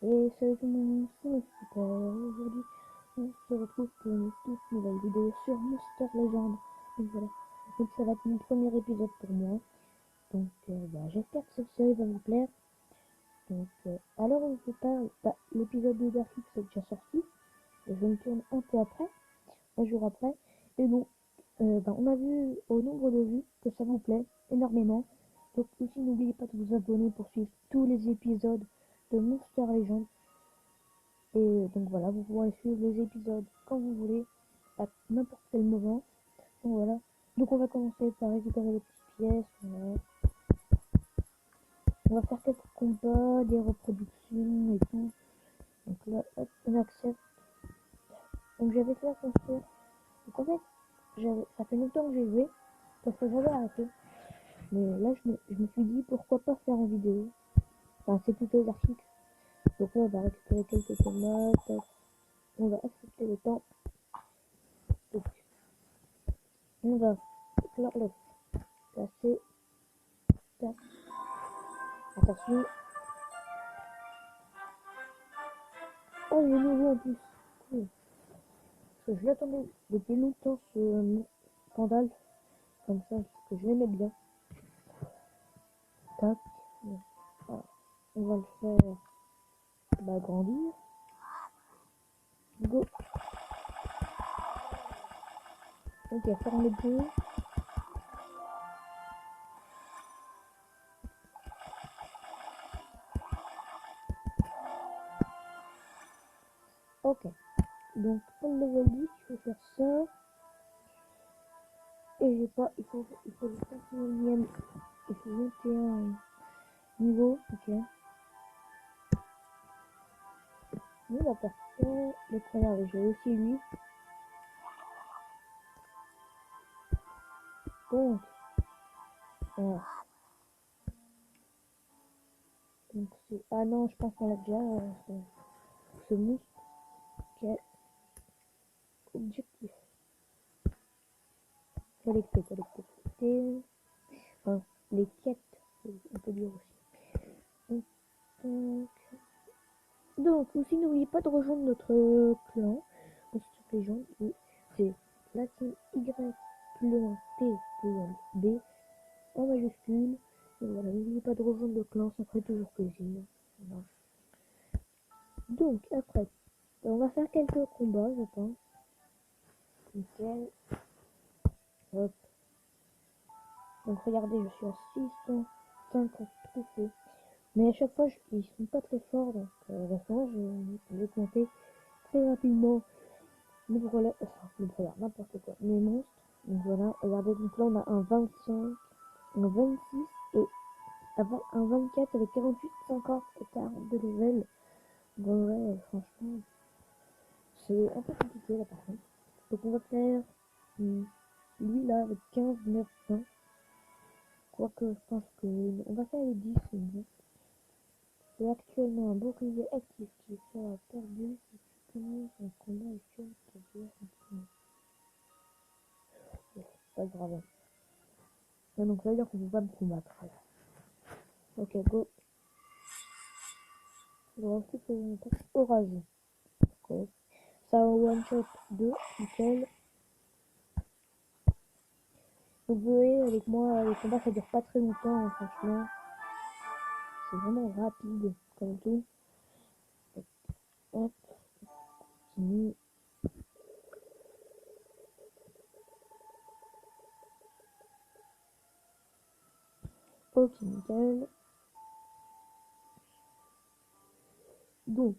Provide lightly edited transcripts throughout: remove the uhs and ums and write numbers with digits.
Et salut tout le monde, c'est Super. Aujourd'hui, on se retrouve pour une toute nouvelle vidéo sur Monster Legend. Donc voilà, donc ça va être mon premier épisode pour moi. Donc j'espère que cette série va vous plaire. Donc alors on vous parle, l'épisode de Dark X est déjà sorti. Et je me tourne un peu après, un jour après. Et bon, on a vu au nombre de vues que ça vous plaît énormément. Donc aussi n'oubliez pas de vous abonner pour suivre tous les épisodes de Monster Legend. Et donc voilà, vous pourrez suivre les épisodes quand vous voulez, à n'importe quel moment. Donc voilà. Donc on va commencer par récupérer les petites pièces. Voilà. On va faire quelques combats, des reproductions et tout. Donc là, hop, on accepte. Donc j'avais fait la construire. Donc en fait, ça fait longtemps que j'ai joué, parce que j'avais arrêté. Mais là, je me suis dit, pourquoi pas faire en vidéo. Enfin, c'est plutôt l'article. Donc là, on va récupérer quelques tomates. On va accepter le temps. Donc, on va clore le placer. Tac. Attention. Oh, il est nouveau en plus. Cool. Parce que je l'attendais depuis longtemps, ce Pandal. Comme ça, parce que je l'aimais bien. Tac. Voilà. On va le faire grandir. Go. Ok, ferme les deux. Ok. Donc, pour le level 10, il faut faire ça. Et j'ai pas, il faut le 21e. Il faut 21 niveau. Ok. On va faire ça. Le premier, j'ai aussi lui. Donc, voilà. Donc c'est... Ah non, je pense qu'on l'a déjà, ce monstre. Quel objectif? Collecter. Enfin, les quêtes, on peut dire aussi. Donc aussi, n'oubliez pas de rejoindre notre clan. Monster Legend, c'est la team Y plus loin T plus loin B en majuscule. Et voilà, n'oubliez pas de rejoindre le clan, ça ferait toujours plaisir. Voilà. Donc après, on va faire quelques combats, je pense. Nickel. Hop. Donc regardez, je suis à 650 trophées. Mais à chaque fois, ils sont pas très forts. Donc à ce moment, je vais compter très rapidement mes brawlers. Enfin, mes brawlers, n'importe quoi. Mes monstres. Donc voilà, regardez, donc là on a un 25, un 26 et un 24 avec 48, 50 et 42 level. Bon ouais, franchement, c'est un peu compliqué là par contre. Donc on va faire lui là avec 15, 9, 20. Quoique je pense que on va faire les 10 c'est bon. J'ai actuellement un bouclier actif qui sera perdu si tu commences un combat actuel pour dire c'est pas grave. Ah, donc ça veut dire qu'on peut pas me combattre. Ok, go. Je vais ensuite une attaque orage. Okay. Ça one shot 2, nickel. Donc vous voyez avec moi les combats ça dure pas très longtemps hein, franchement. C'est vraiment rapide comme tout. Hop, continue. Ok, nickel. Donc,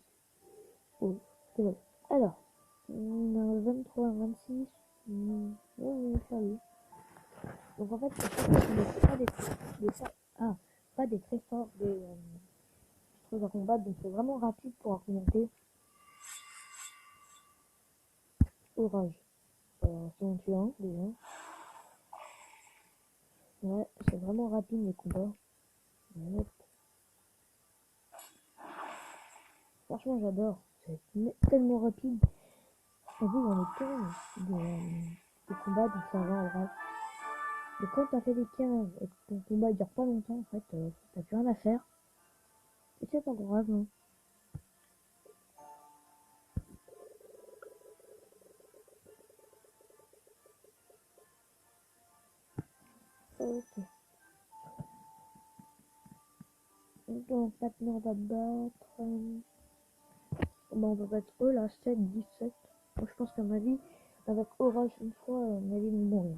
oh, c'est bon. Alors, on a 23, 26. On va faire lui. Donc en fait, je ne pas pas des très forts, des trucs à combattre. Donc c'est vraiment rapide pour argumenter. Orage. Si on tue un, déjà. Ouais, c'est vraiment rapide les combats. Hop. Franchement, j'adore. C'est tellement rapide. En plus, j'en ai plein de combats, donc ça va en vrai. Mais quand t'as fait les 15 et que ton combat dure pas longtemps, en fait, t'as plus rien à faire. Et c'est pas grave, hein. Ok. Donc maintenant on va battre... Bon, on va battre eux là, 7, 17. Moi, je pense qu'à ma vie, avec Orage une fois, ma vie vont mourir.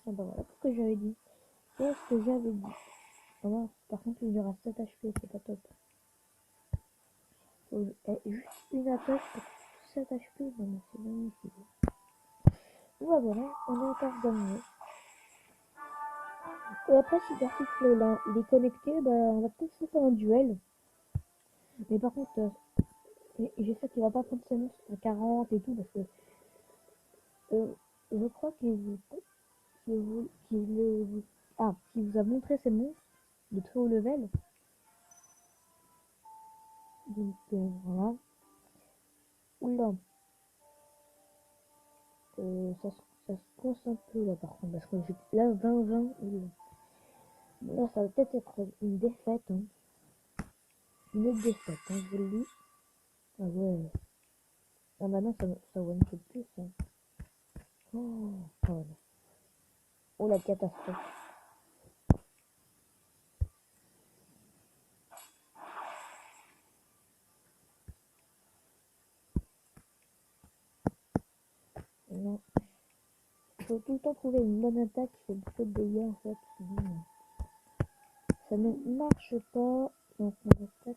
Ah bah voilà, ce que j'avais dit. C'est ce que j'avais dit. Voilà. Par contre, il y aura 7 HP, c'est pas top. Juste une attaque pour 7 HP, non mais c'est magnifique. Ouais, voilà, on a encore gagné. Et après, si Darkix là, il est connecté, bah, on va peut-être se faire un duel. Mais par contre, j'espère qu'il va pas prendre ses monstres à 40 et tout, parce que je crois qu'il vous a montré ses monstres de très haut level. Donc voilà. Oula, ça se coince un peu là par contre, parce que là 20-20, là ça va peut-être être une défaite, hein. Une autre défaite, hein, je vous le dis. Ah ouais. Ah bah non, ça one shot plus, hein. Oh, oh, non. Oh la catastrophe. Non. Il faut tout le temps trouver une bonne attaque qui fait beaucoup de dégâts en fait. Sinon, ça ne marche pas. Donc on attaque.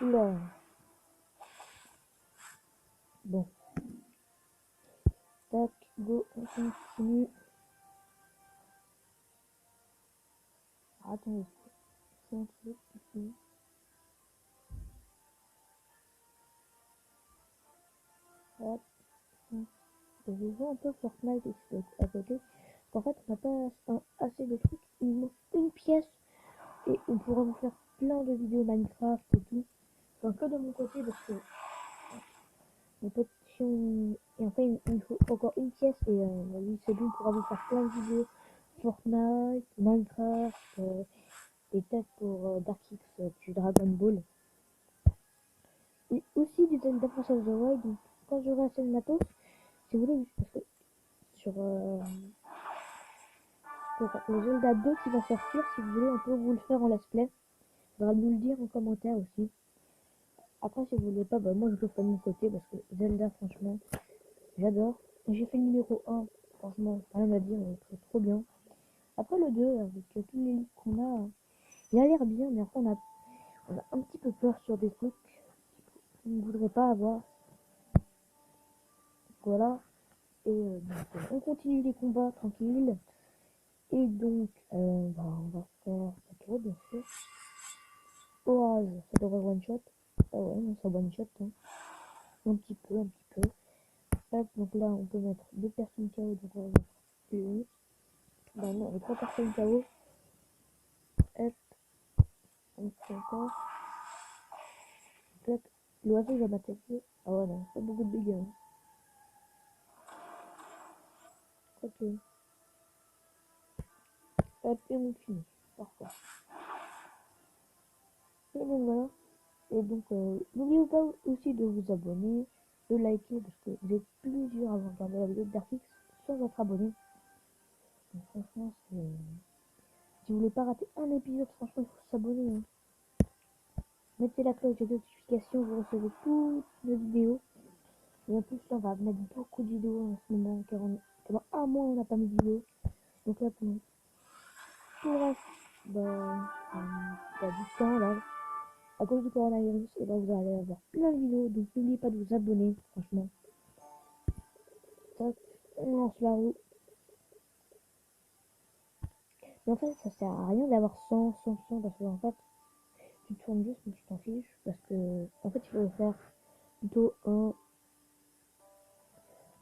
Oula. Bon. Tac, go, on continue. Ah, attendez, c'est un truc ici. Hop, je vais jouer un peu Fortnite ici à côté. Parce qu'en fait, on n'a pas assez de trucs. Il manque une pièce et on pourra vous faire plein de vidéos Minecraft et tout. Enfin, que de mon côté parce que en fait, si on... Et enfin, il faut encore une pièce et oui, c'est bon, on pourra vous faire plein de vidéos Fortnite, Minecraft, et peut-être pour Darkix du Dragon Ball. Et aussi du Zelda Breath of the Wild. Donc, quand j'aurai assez de matos, si vous voulez, parce que sur pour le Zelda 2 qui va sortir, si vous voulez, on peut vous le faire en let's play. Il faudra nous le dire en commentaire aussi. Après, si vous voulez pas, bah, moi je le fais de mon côté parce que Zelda, franchement, j'adore. J'ai fait le numéro 1, franchement, rien à dire, c'est trop bien. Après le 2, avec tous les livres qu'on a, il a l'air bien, mais après on a un petit peu peur sur des trucs qu'on ne voudrait pas avoir. Voilà. Et donc, on continue les combats tranquilles. Et donc, bah, on va faire cette tour, bien sûr. Orage, ça devrait one shot. Ah ouais, non, ça one shot, hein. Un petit peu, un petit peu. Hop, donc là, on peut mettre 2 personnes KO, donc on va mettre plus. Bah non, les 3 personnes KO. Hop, on fait encore. Hop, l'oiseau il va m'attaquer. Ah ouais, non, pas beaucoup de dégâts, hein. Ok. Hop, et on finit. Parfait. Et donc voilà. Et donc, n'oubliez pas aussi de vous abonner, de liker, parce que vous êtes plusieurs à avoir regardé la vidéo de Darkix sans être abonné. Donc franchement, si vous voulez pas rater un épisode, franchement, il faut s'abonner, hein. Mettez la cloche de notification, vous recevez toutes nos vidéos. Et en plus, là, on va mettre beaucoup de vidéos en ce moment, car pendant un mois, on n'a pas mis de vidéo. Donc là, pour le reste, du temps, là, à cause du coronavirus, et là, vous allez avoir plein de vidéos. Donc n'oubliez pas de vous abonner, franchement. Tac, on lance la roue. Mais en fait, ça sert à rien d'avoir 100, parce que en fait, tu tournes juste, mais tu t'en fiches, parce que, en fait, il faut faire plutôt un...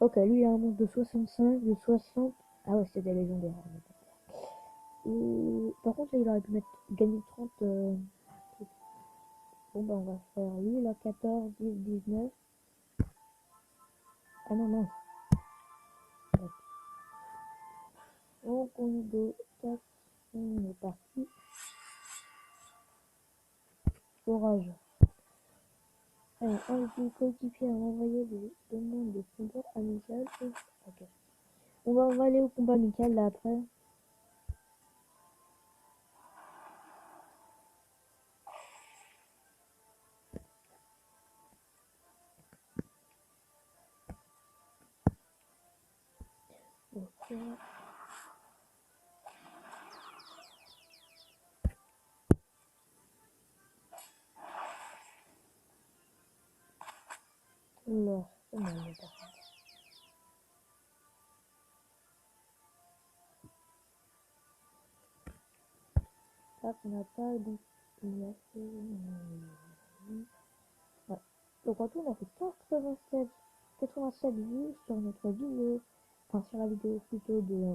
Ok, lui, il a un monstre de 65, de 60... Ah ouais, c'est des légendaires. Et par contre, là, il aurait pu mettre, gagner 30... Bon, bah, on va faire lui, là, 14, 10, 19... Ah non, non. Donc, on y go. Tac, on est parti. Orage. Alors, inviter coéquipier à envoyer des demandes de combat amical. Ok. On va aller au combat amical là après. Ok. Oula, c'est mal, mais par contre. Là, on n'a pas donc. Il a fait. Ouais. Donc en tout, on a fait 87 vues sur notre vidéo. Enfin, sur la vidéo plutôt de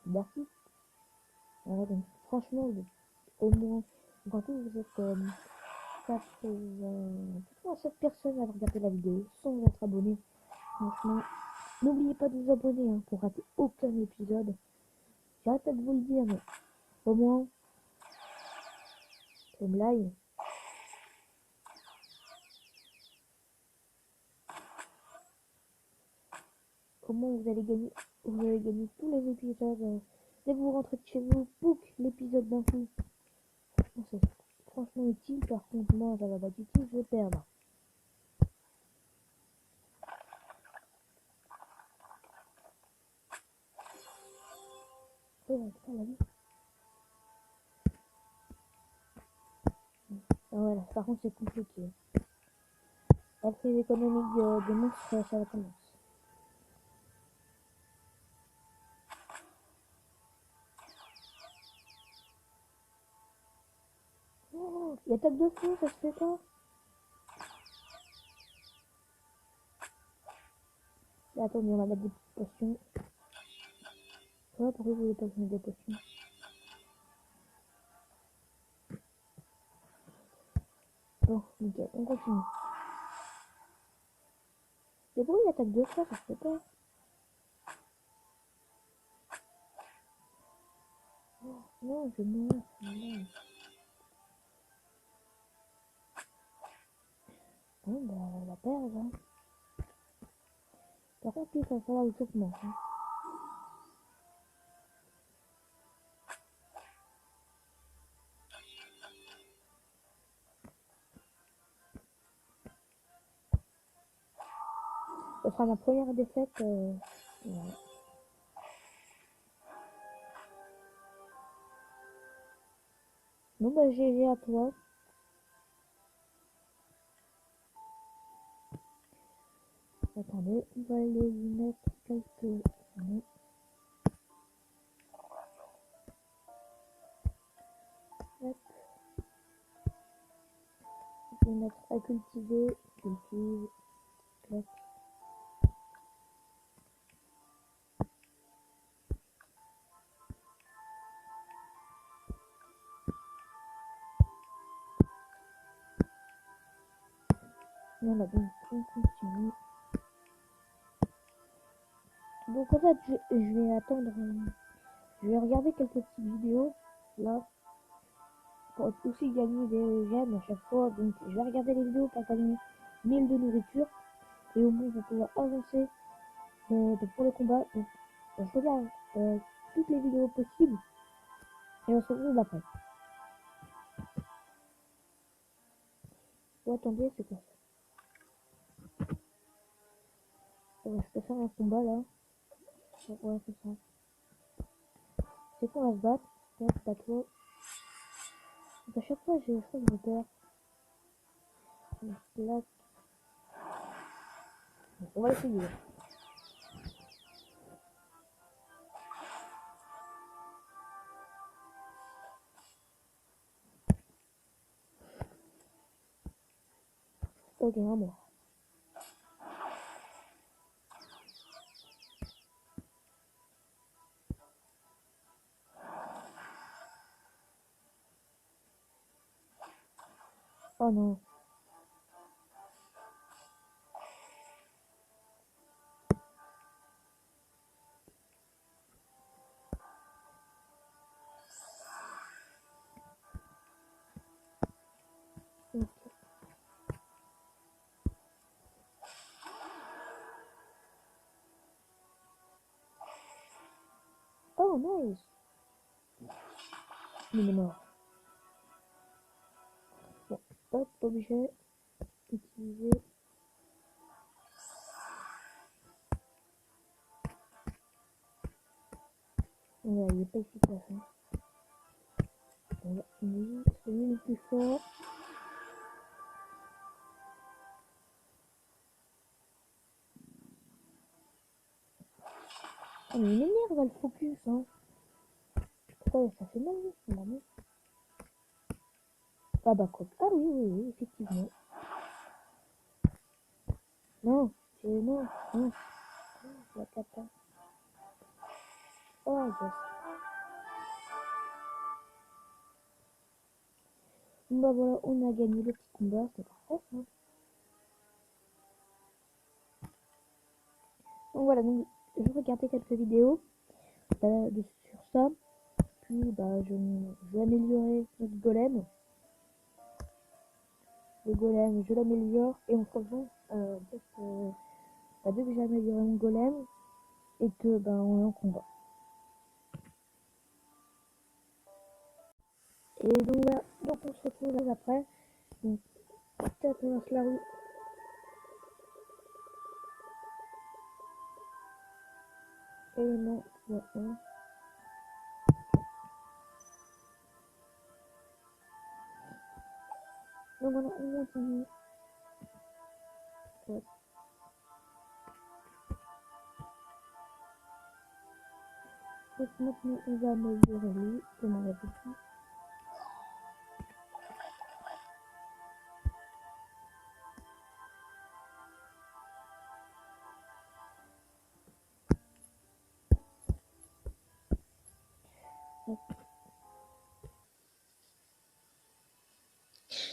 d'artiste. Voilà, donc franchement, au moins. Donc en tout, vous êtes 87 personnes à regarder la vidéo sans être abonnés. Franchement, n'oubliez pas de vous abonner hein, pour rater aucun épisode. J'arrête pas de vous le dire, mais au moins, comme live. Comment vous allez gagner tous les épisodes. Dès que vous rentrez de chez vous, book l'épisode d'un coup. Franchement, c'est franchement utile. Par contre, moi, ça va pas du tout, je vais perdre. Oh, putain, la vie. Ah, voilà, par contre, c'est compliqué. La crise économique de monstres, ça va commencer. Oh, il attaque de feu, ça se fait pas. Là, attendez, on va mettre des potions. Pourquoi vous voulez pas que je mette des potions? Bon, nickel, on continue. Et pourquoi il attaque deux fois, ça se fait pas? Oh, non, je meurs, non. Bon, bah, on va perdre, hein. Par contre, il va falloir le traitement, hein. Ça sera ma première défaite. Voilà. Bon, bah, GG à toi. Attendez, on va aller lui mettre quelques... Non. Hop. Je vais mettre à cultiver. Cultive. Clac. Voilà, donc on continue. Donc en fait, je vais attendre... je vais regarder quelques petites vidéos. Là. Pour aussi gagner des gemmes à chaque fois. Donc je vais regarder les vidéos pour gagner 1000 de nourriture. Et au moins, on va pouvoir avancer pour le combat. Donc, je regarde toutes les vidéos possibles. Et on se retrouve après. Oh, attendez, c'est quoi ça? Ouais, je peux faire un combat là. Ouais, c'est ça. C'est qu'on va se battre. C'est pas toi. Donc, à chaque fois, je crois que je perds. Là, on va essayer. Ok, un mort. Oh non. Ok. Oh, nice. Il est mort. Bon, hop, objet. Utiliser. Ouais, il est pas efficace. Hein. Voilà, lui, c'est lui le plus fort. Oh, mais il m'énerve le focus. Hein. Pourquoi ça fait mal, non? Ah bah quoi. Ah oui, oui, oui, effectivement. Non, c'est non, non. La cata. Oh, yes. Bon bah voilà, on a gagné le petit combat, c'est parfait ça. Donc voilà, donc je regardais quelques vidéos sur ça. Puis bah je vais améliorer notre golem. Le golem, je l'améliore et on se rejoint dès que j'ai amélioré mon golem et que bah on est en combat. Et donc voilà, donc on se retrouve après. Donc peut-être on lance la rue. Élément, ouais, hein. Donc voilà, on continue. Ouais. Donc maintenant on va améliorer lui, comme on l'avait dit.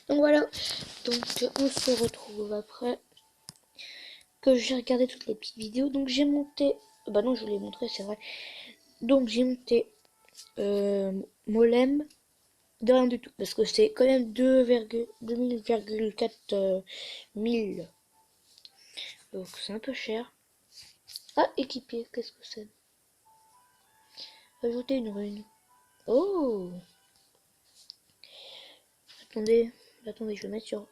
Donc voilà, donc on se retrouve après que j'ai regardé toutes les petites vidéos. Donc j'ai monté, bah non je vous l'ai montré c'est vrai. Donc j'ai monté Molem de rien du tout parce que c'est quand même 2000,4 1000. Donc c'est un peu cher. Ah, équipier, qu'est-ce que c'est? Ajouter une rune. Oh, attendez, attendez, je vais mettre sur.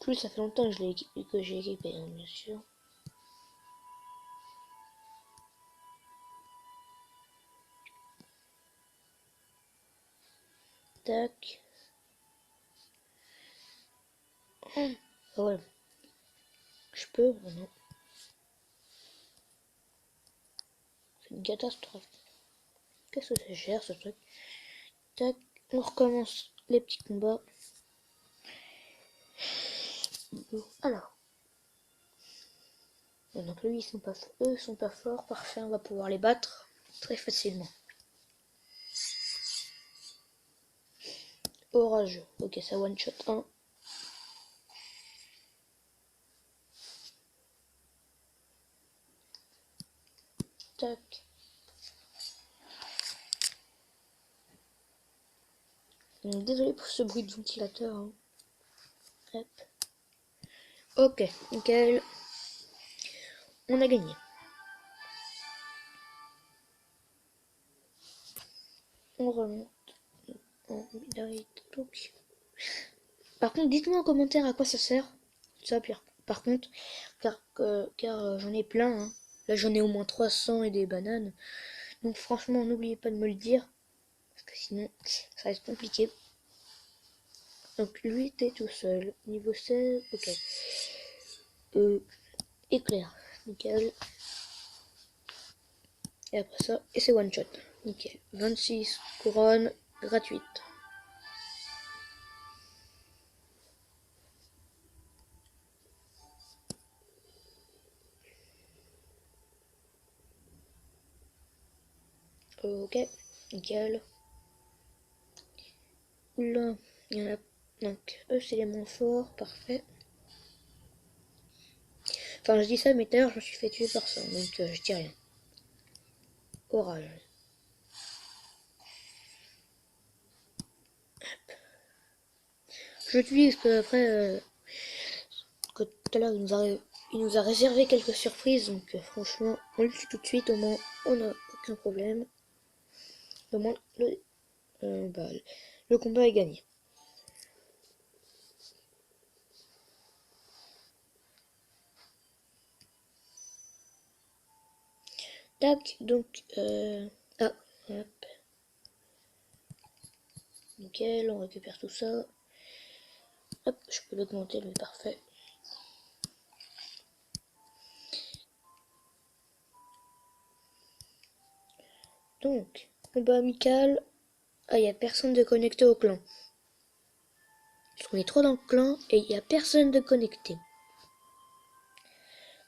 Plus ça fait longtemps que je l'ai équipé, que j'ai équipé, hein, bien sûr. Tac. Ah ouais. Je peux, non. C'est une catastrophe. Qu'est-ce que c'est cher ce truc? Tac. On recommence les petits combats. Alors. Donc lui, eux sont pas forts. Parfait, on va pouvoir les battre très facilement. Orageux. Ok, ça one shot 1. Tac. Désolé pour ce bruit de ventilateur. Hein. Hop. Ok, nickel. On a gagné. On remonte. Par contre, dites-moi en commentaire à quoi ça sert. Ça, par contre, car j'en ai plein. Hein. Là, j'en ai au moins 300 et des bananes. Donc, franchement, n'oubliez pas de me le dire. Parce que sinon, ça va être compliqué. Donc, lui, t'es tout seul. Niveau 16, ok. Éclair, nickel. Et après ça, et c'est one shot. Nickel. 26 couronnes gratuites. Ok, nickel. Là, il y en a. Donc, eux, c'est les moins forts, parfait. Enfin, je dis ça, mais tout à l'heure, je me suis fait tuer par ça, donc je dis rien. Orage. Je l'utilise que après, que tout à l'heure, il nous a réservé quelques surprises, donc franchement, on le tue tout de suite, au moins on n'a aucun problème. Au moins le combat est gagné. Tac, donc ah, hop. Nickel, on récupère tout ça. Hop, je peux l'augmenter, mais parfait. Donc, combat amical. Ah, il n'y a personne de connecté au clan. Parce qu'on est trop dans le clan et il n'y a personne de connecté.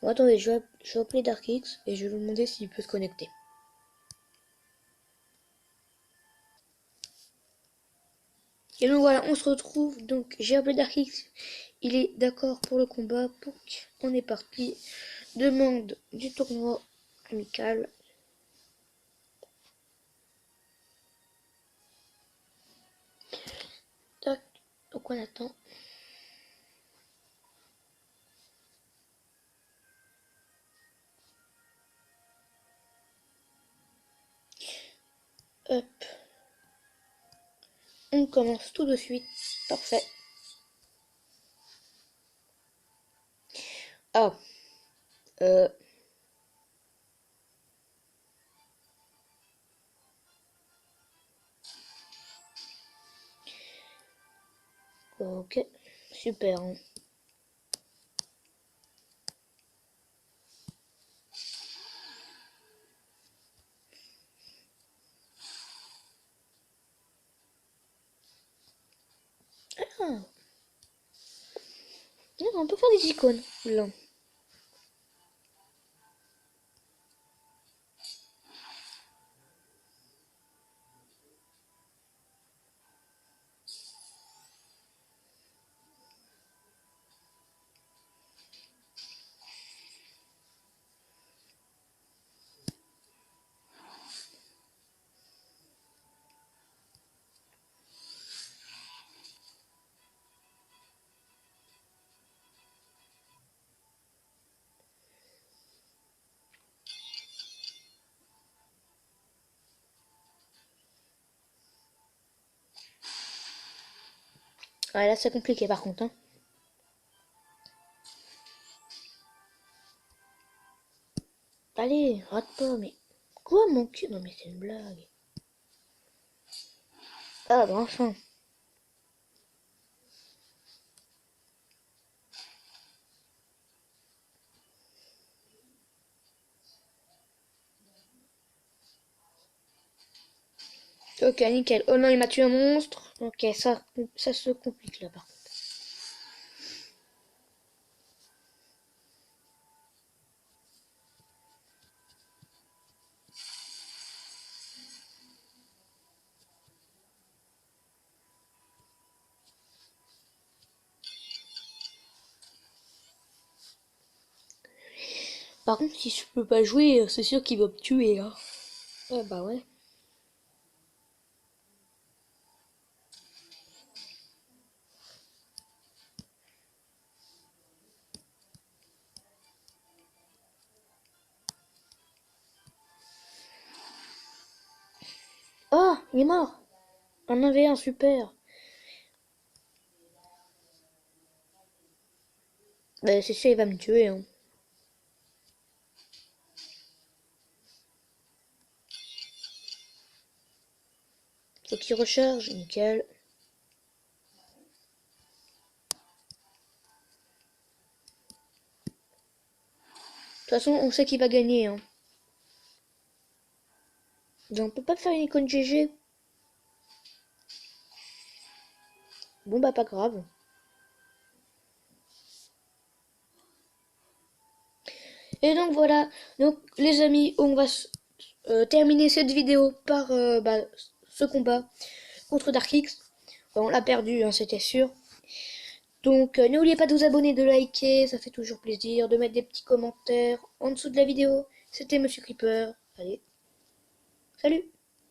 Bon, attendez, je vais appeler DarkX et je vais lui demander s'il peut se connecter. Et donc voilà, on se retrouve. Donc j'ai appelé DarkX. Il est d'accord pour le combat. Donc on est parti. Demande du tournoi amical. Tac. Donc on attend. Hop. On commence tout de suite. Parfait. Ah. Ok. Super. Hein. Ah. On peut faire des icônes. Là. Ouais, là c'est compliqué par contre. Hein. Allez, rate pas, mais... Quoi mon cul? Non mais c'est une blague. Ah bah enfin. Ok, nickel. Oh non, il m'a tué un monstre. Ok, ça se complique là par contre. Par contre, si je peux pas jouer, c'est sûr qu'il va me tuer là. Ouais, bah ouais. Oh, il est mort. Un 1v1, super. Bah, c'est sûr, il va me tuer. Hein. Faut qu'il recharge, nickel. De toute façon, on sait qu'il va gagner. Hein. Donc, on peut pas faire une icône GG. Bon, bah, pas grave. Et donc, voilà. Donc, les amis, on va terminer cette vidéo par ce combat contre DarkX. Bon, on l'a perdu, hein, c'était sûr. Donc, n'oubliez pas de vous abonner, de liker, ça fait toujours plaisir, de mettre des petits commentaires en dessous de la vidéo. C'était Monsieur Creeper. Allez, salut!